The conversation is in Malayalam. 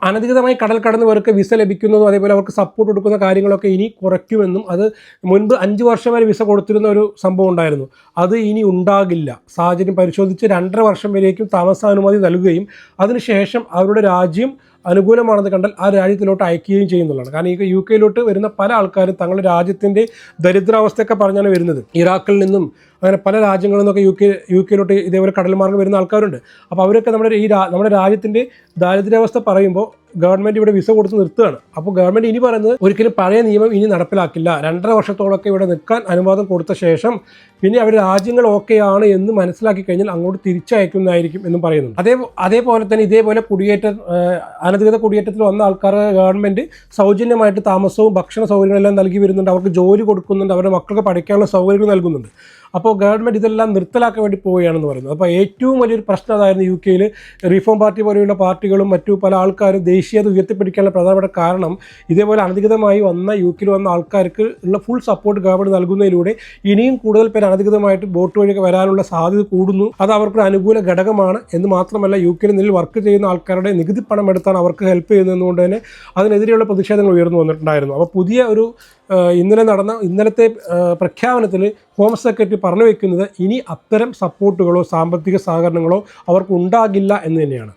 അനധികൃതമായി കടൽ കടന്നവർക്ക് വിസ ലഭിക്കുന്നതും അതേപോലെ അവർക്ക് സപ്പോർട്ട് കൊടുക്കുന്ന കാര്യങ്ങളൊക്കെ ഇനി കുറയ്ക്കുമെന്നും, അത് മുൻപ് 5 വർഷം വരെ വിസ കൊടുത്തിരുന്ന ഒരു സംഭവം ഉണ്ടായിരുന്നു, അത് ഇനി ഉണ്ടാകില്ല. സാഹചര്യം പരിശോധിച്ച് 2.5 വർഷം വരേക്കും താമസാനുമതി നൽകുകയും അതിനുശേഷം അവരുടെ രാജ്യം അനുകൂലമാണെന്ന് കണ്ടാൽ ആ രാജ്യത്തിലോട്ട് അയക്കുകയും ചെയ്യുന്നതാണ്. കാരണം ഈ യു കെയിലോട്ട് വരുന്ന പല ആൾക്കാരും തങ്ങളുടെ രാജ്യത്തിൻ്റെ ദരിദ്രാവസ്ഥയൊക്കെ പറഞ്ഞാണ് വരുന്നത്. ഇറാഖിൽ നിന്നും അങ്ങനെ പല രാജ്യങ്ങളിൽ നിന്നൊക്കെ യു കെയിലോട്ട് ഇതേപോലെ കടൽ മാർഗ്ഗം വരുന്ന ആൾക്കാരുണ്ട്. അപ്പോൾ അവരൊക്കെ നമ്മുടെ രാജ്യത്തിൻ്റെ ദാരിദ്ര്യാവസ്ഥ പറയുമ്പോൾ ഗവൺമെൻറ് ഇവിടെ വിസ കൊടുത്ത് നിർത്തുകയാണ്. അപ്പോൾ ഗവൺമെൻറ് ഇനി പറയുന്നത് ഒരിക്കലും പഴയ നിയമം ഇനി നടപ്പിലാക്കില്ല. 2.5 വർഷത്തോളമൊക്കെ ഇവിടെ നിൽക്കാൻ അനുവാദം കൊടുത്ത ശേഷം പിന്നെ അവർ രാജ്യങ്ങൾ ഓക്കെയാണ് എന്ന് മനസ്സിലാക്കി കഴിഞ്ഞാൽ അങ്ങോട്ട് തിരിച്ചയക്കുന്നതായിരിക്കും എന്നും പറയുന്നുണ്ട്. അതേപോലെ തന്നെ ഇതേപോലെ അനധികൃത കുടിയേറ്റത്തിൽ വന്ന ആൾക്കാർ ഗവൺമെൻറ് സൗജന്യമായിട്ട് താമസവും ഭക്ഷണ സൗകര്യങ്ങളെല്ലാം നൽകി വരുന്നുണ്ട്, അവർക്ക് ജോലി കൊടുക്കുന്നുണ്ട്, അവരുടെ മക്കൾക്ക് പഠിക്കാനുള്ള സൗകര്യങ്ങൾ നൽകുന്നുണ്ട്. അപ്പോൾ ഗവൺമെൻറ് ഇതെല്ലാം നിർത്തലാക്കാൻ വേണ്ടി പോവുകയാണെന്ന് പറയുന്നത്. അപ്പോൾ ഏറ്റവും വലിയൊരു പ്രശ്നം അതായിരുന്നു യു കെയിൽ. റീഫോം പാർട്ടി പോലെയുള്ള പാർട്ടികളും മറ്റു പല ആൾക്കാരും ദേശീയത ഉയർത്തിപ്പിടിക്കാനുള്ള പ്രധാനപ്പെട്ട കാരണം ഇതേപോലെ അനധികൃതമായി യു കെയിൽ വന്ന ആൾക്കാർക്ക് ഉള്ള ഫുൾ സപ്പോർട്ട് ഗവൺമെൻറ് നൽകുന്നതിലൂടെ ഇനിയും കൂടുതൽ പേര് അനധികൃതമായിട്ട് ബോട്ട് വഴിയൊക്കെ വരാനുള്ള സാധ്യത കൂടുന്നു. അത് അവർക്കൊരു അനുകൂല ഘടകമാണ് എന്ന് മാത്രമല്ല, യു കെയിൽ നിന്നിൽ വർക്ക് ചെയ്യുന്ന ആൾക്കാരുടെ നികുതി പണം എടുത്താൽ അവർക്ക് ഹെൽപ്പ് ചെയ്യുന്നതുകൊണ്ട് തന്നെ അതിനെതിരെയുള്ള പ്രതിഷേധങ്ങൾ ഉയർന്നു വന്നിട്ടുണ്ടായിരുന്നു. അപ്പോൾ പുതിയ ഒരു ഇന്നലത്തെ പ്രഖ്യാപനത്തിൽ ഹോം സെക്രട്ടറി പറഞ്ഞു വയ്ക്കുന്നത് ഇനി അത്തരം സപ്പോർട്ടുകളോ സാമ്പത്തിക സഹകരണങ്ങളോ അവർക്ക് ഉണ്ടാകില്ല എന്ന് തന്നെയാണ്.